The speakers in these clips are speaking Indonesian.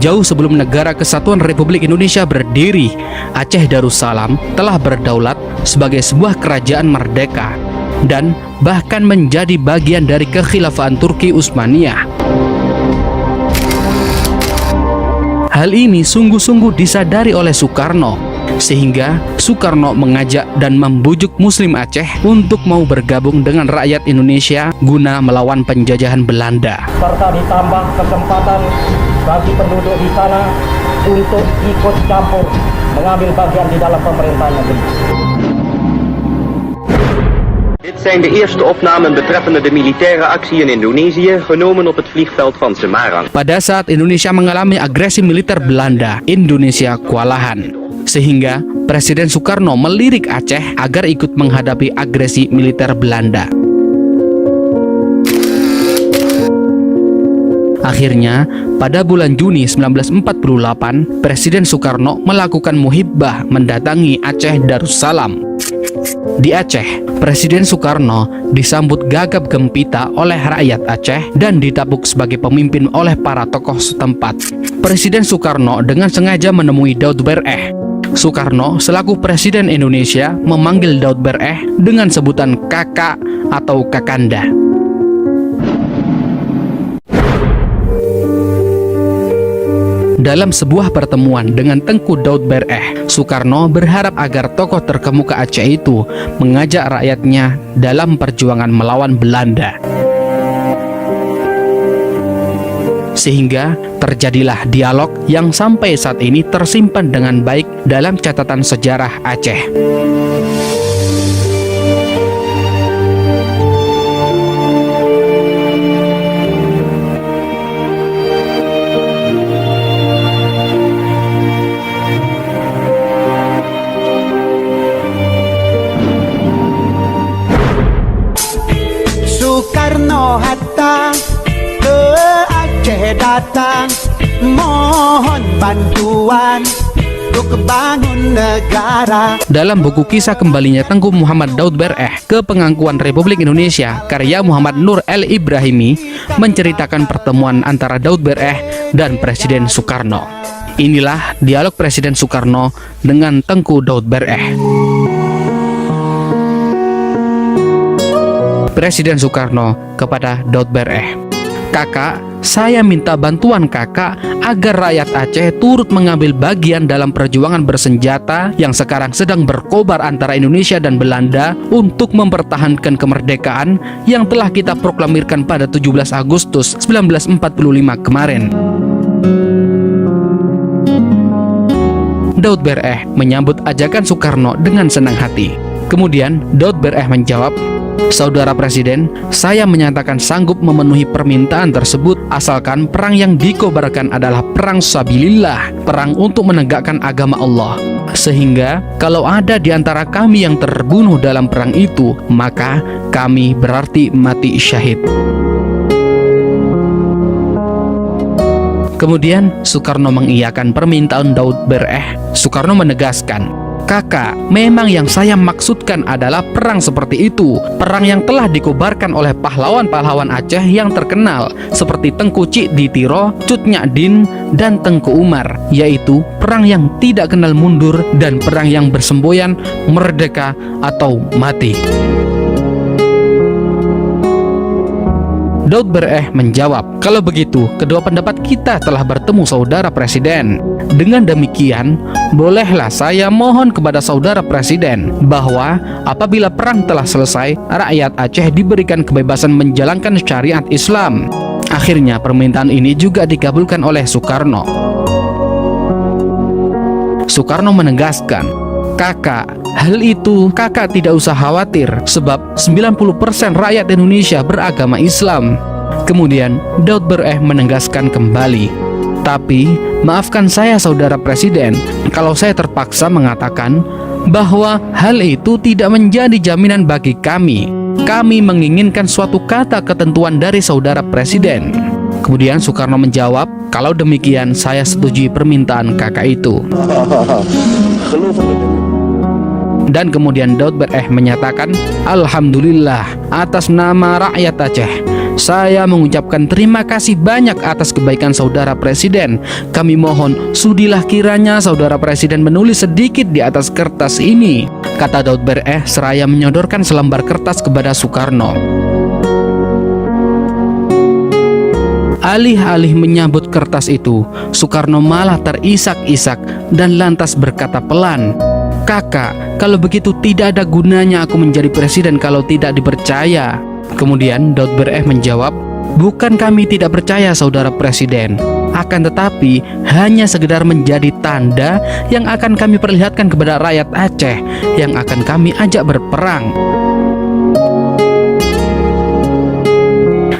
Jauh sebelum Negara Kesatuan Republik Indonesia berdiri, Aceh Darussalam telah berdaulat sebagai sebuah kerajaan merdeka dan bahkan menjadi bagian dari kekhilafahan Turki Utsmaniyah. Hal ini sungguh-sungguh disadari oleh Soekarno, sehingga Soekarno mengajak dan membujuk Muslim Aceh untuk mau bergabung dengan rakyat Indonesia guna melawan penjajahan Belanda. Serta ditambah kesempatan bagi penduduk di sana untuk ikut campur mengambil bagian di dalam pemerintahan negeri. Dit zijn de eerste opnamen betreffende de militaire actie in Indonesië, genomen op het vliegveld van Semarang. Pada saat Indonesia mengalami agresi militer Belanda, Indonesia kewalahan. Sehingga Presiden Soekarno melirik Aceh agar ikut menghadapi agresi militer Belanda. Akhirnya, pada bulan Juni 1948, Presiden Soekarno melakukan muhibbah mendatangi Aceh Darussalam. Di Aceh, Presiden Soekarno disambut gagap gempita oleh rakyat Aceh dan ditampuk sebagai pemimpin oleh para tokoh setempat. Presiden Soekarno dengan sengaja menemui Daud Bereh. Soekarno selaku Presiden Indonesia memanggil Daud Bereh dengan sebutan kakak atau kakanda. Dalam sebuah pertemuan dengan Tengku Daud Bereh, Soekarno berharap agar tokoh terkemuka Aceh itu mengajak rakyatnya dalam perjuangan melawan Belanda. Sehingga terjadilah dialog yang sampai saat ini tersimpan dengan baik dalam catatan sejarah Aceh. Soekarno-Hatta ke Aceh datang, mohon bantuan untuk bangun negara. Dalam buku kisah kembalinya Tengku Muhammad Daud Bereh ke Pengakuan Republik Indonesia karya Muhammad Nur El Ibrahimi menceritakan pertemuan antara Daud Bereh dan Presiden Soekarno. Inilah dialog Presiden Soekarno dengan Tengku Daud Bereh. Presiden Soekarno kepada Daud Bereh, "Kakak, saya minta bantuan kakak agar rakyat Aceh turut mengambil bagian dalam perjuangan bersenjata yang sekarang sedang berkobar antara Indonesia dan Belanda untuk mempertahankan kemerdekaan yang telah kita proklamirkan pada 17 Agustus 1945 kemarin." Daud Bereh menyambut ajakan Soekarno dengan senang hati. Kemudian Daud Bereh menjawab, "Saudara Presiden, saya menyatakan sanggup memenuhi permintaan tersebut asalkan perang yang dikobarkan adalah perang sabilillah, perang untuk menegakkan agama Allah. Sehingga kalau ada di antara kami yang terbunuh dalam perang itu, maka kami berarti mati syahid." Kemudian Soekarno mengiyakan permintaan Daud Bereh. Soekarno menegaskan, "Kakak, memang yang saya maksudkan adalah perang seperti itu, perang yang telah dikobarkan oleh pahlawan-pahlawan Aceh yang terkenal seperti Tengku Cik Ditiro, Cut Nyadin, dan Tengku Umar, yaitu perang yang tidak kenal mundur dan perang yang bersemboyan merdeka atau mati." Daud Bereh menjawab, "Kalau begitu, kedua pendapat kita telah bertemu Saudara Presiden. Dengan demikian, bolehlah saya mohon kepada Saudara Presiden bahwa apabila perang telah selesai, rakyat Aceh diberikan kebebasan menjalankan syariat Islam." Akhirnya permintaan ini juga dikabulkan oleh Soekarno. Soekarno menegaskan, "Kakak, hal itu kakak tidak usah khawatir sebab 90% rakyat Indonesia beragama Islam." Kemudian Daud Bereh menegaskan kembali, "Tapi maafkan saya Saudara Presiden kalau saya terpaksa mengatakan bahwa hal itu tidak menjadi jaminan bagi kami. Kami menginginkan suatu kata ketentuan dari Saudara Presiden." Kemudian Soekarno menjawab, "Kalau demikian saya setujui permintaan kakak itu." Dan kemudian Daud Bereh menyatakan, "Alhamdulillah, atas nama rakyat Aceh, Saya mengucapkan terima kasih banyak atas kebaikan saudara presiden. Kami mohon sudilah kiranya saudara presiden menulis sedikit di atas kertas ini, kata Daud Bereh seraya menyodorkan selembar kertas kepada Soekarno. Alih-alih menyambut kertas itu, Soekarno malah terisak-isak dan lantas berkata pelan, "Kakak, kalau begitu tidak ada gunanya aku menjadi presiden kalau tidak dipercaya." Kemudian Daud Bereh menjawab, "Bukan kami tidak percaya saudara presiden, akan tetapi hanya sekedar menjadi tanda yang akan kami perlihatkan kepada rakyat Aceh yang akan kami ajak berperang."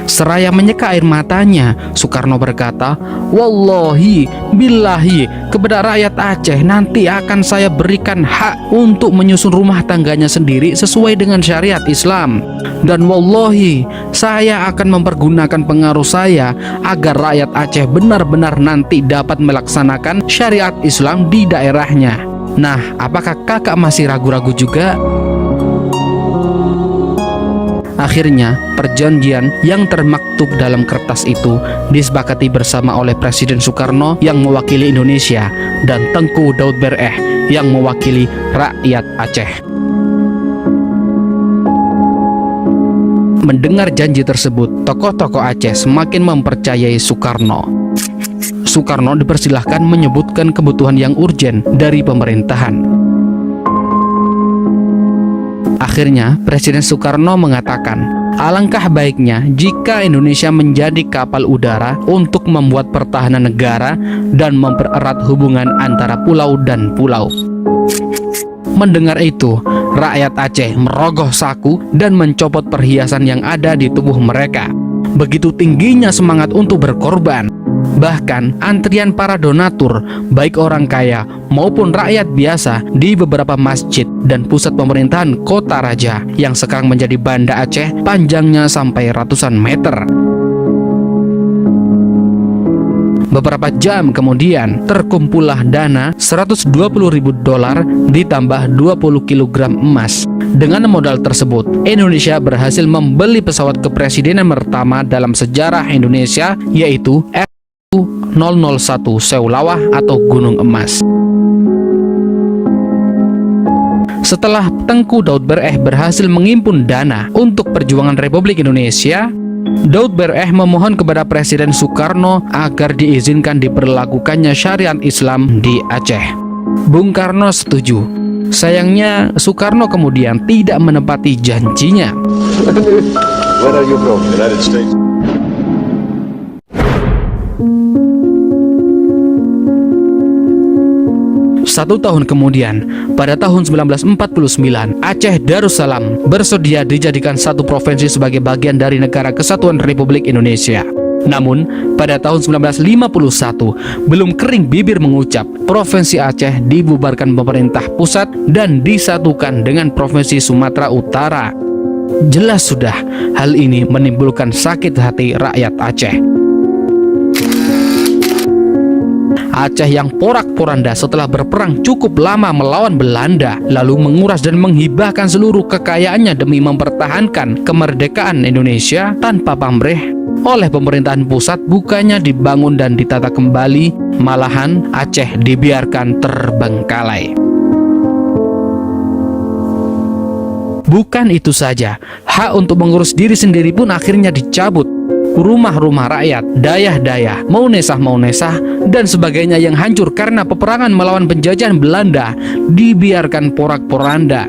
Seraya menyeka air matanya, Soekarno berkata, "Wallahi, billahi, kepada rakyat Aceh nanti akan saya berikan hak untuk menyusun rumah tangganya sendiri sesuai dengan syariat Islam. Dan wallahi, saya akan mempergunakan pengaruh saya agar rakyat Aceh benar-benar nanti dapat melaksanakan syariat Islam di daerahnya. Nah, apakah kakak masih ragu-ragu juga?" Akhirnya, perjanjian yang termaktub dalam kertas itu disepakati bersama oleh Presiden Soekarno yang mewakili Indonesia dan Tengku Daud Bereh yang mewakili rakyat Aceh. Mendengar janji tersebut, tokoh-tokoh Aceh semakin mempercayai Soekarno. Soekarno dipersilahkan menyebutkan kebutuhan yang urgen dari pemerintahan. Akhirnya, Presiden Soekarno mengatakan, alangkah baiknya jika Indonesia menjadi kapal udara untuk membuat pertahanan negara dan mempererat hubungan antara pulau dan pulau. Mendengar itu, rakyat Aceh merogoh saku dan mencopot perhiasan yang ada di tubuh mereka. Begitu tingginya semangat untuk berkorban. Bahkan antrian para donatur, baik orang kaya maupun rakyat biasa di beberapa masjid dan pusat pemerintahan kota raja yang sekarang menjadi Banda Aceh panjangnya sampai ratusan meter. Beberapa jam kemudian terkumpullah dana $120.000 ditambah 20 kg emas. Dengan modal tersebut, Indonesia berhasil membeli pesawat kepresidenan pertama dalam sejarah Indonesia, yaitu F001 Seulawah atau Gunung Emas. Setelah Tengku Daud Bereh berhasil mengimpun dana untuk perjuangan Republik Indonesia, Daud Bereh memohon kepada Presiden Soekarno agar diizinkan diberlakukannya syariat Islam di Aceh. Bung Karno setuju. Sayangnya, Soekarno kemudian tidak menepati janjinya. Where are you from? United States. Satu tahun kemudian, pada tahun 1949, Aceh Darussalam bersedia dijadikan satu provinsi sebagai bagian dari Negara Kesatuan Republik Indonesia. Namun, pada tahun 1951, belum kering bibir mengucap, Provinsi Aceh dibubarkan pemerintah pusat dan disatukan dengan Provinsi Sumatera Utara. Jelas sudah, hal ini menimbulkan sakit hati rakyat Aceh. Aceh yang porak-poranda setelah berperang cukup lama melawan Belanda, lalu menguras dan menghibahkan seluruh kekayaannya demi mempertahankan kemerdekaan Indonesia tanpa pamrih, oleh pemerintahan pusat bukannya dibangun dan ditata kembali, malahan Aceh dibiarkan terbengkalai. Bukan itu saja, hak untuk mengurus diri sendiri pun akhirnya dicabut. Rumah-rumah rakyat, dayah-dayah, Maunesah, dan sebagainya yang hancur karena peperangan melawan penjajahan Belanda dibiarkan porak-poranda.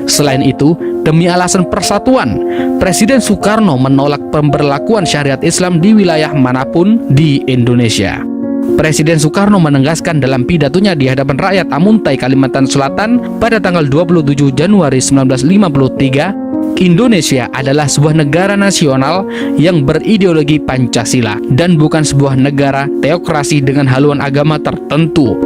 Selain itu, demi alasan persatuan, Presiden Soekarno menolak pemberlakuan syariat Islam di wilayah manapun di Indonesia. Presiden Soekarno menegaskan dalam pidatonya di hadapan rakyat Amuntai, Kalimantan Selatan pada tanggal 27 Januari 1953, Indonesia adalah sebuah negara nasional yang berideologi Pancasila dan bukan sebuah negara teokrasi dengan haluan agama tertentu.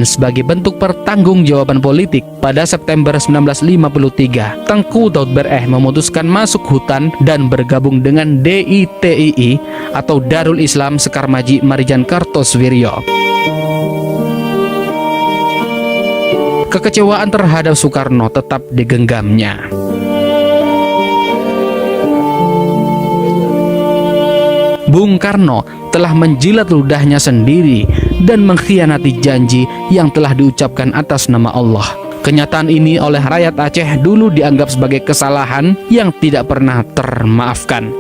Sebagai bentuk pertanggungjawaban politik, pada September 1953, Tengku Daud Bereh memutuskan masuk hutan dan bergabung dengan DITII atau Darul Islam Sekarmaji Marijan Kartosoewirjo. kekecewaan terhadap Soekarno tetap digenggamnya. Bung Karno telah menjilat ludahnya sendiri dan mengkhianati janji yang telah diucapkan atas nama Allah. Kenyataan ini oleh rakyat Aceh dulu dianggap sebagai kesalahan yang tidak pernah termaafkan.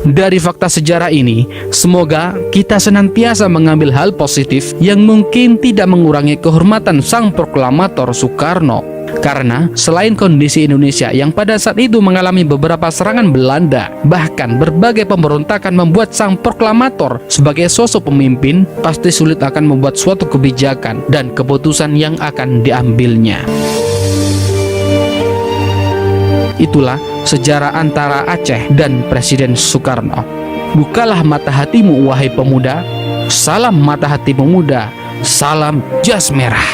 Dari fakta sejarah ini, semoga kita senantiasa mengambil hal positif yang mungkin tidak mengurangi kehormatan sang proklamator Soekarno. Karena selain kondisi Indonesia yang pada saat itu mengalami beberapa serangan Belanda, bahkan berbagai pemberontakan membuat sang proklamator sebagai sosok pemimpin pasti sulit akan membuat suatu kebijakan dan keputusan yang akan diambilnya. Itulah sejarah antara Aceh dan Presiden Soekarno. Bukalah mata hatimu wahai pemuda, salam mata hati pemuda, salam jas merah.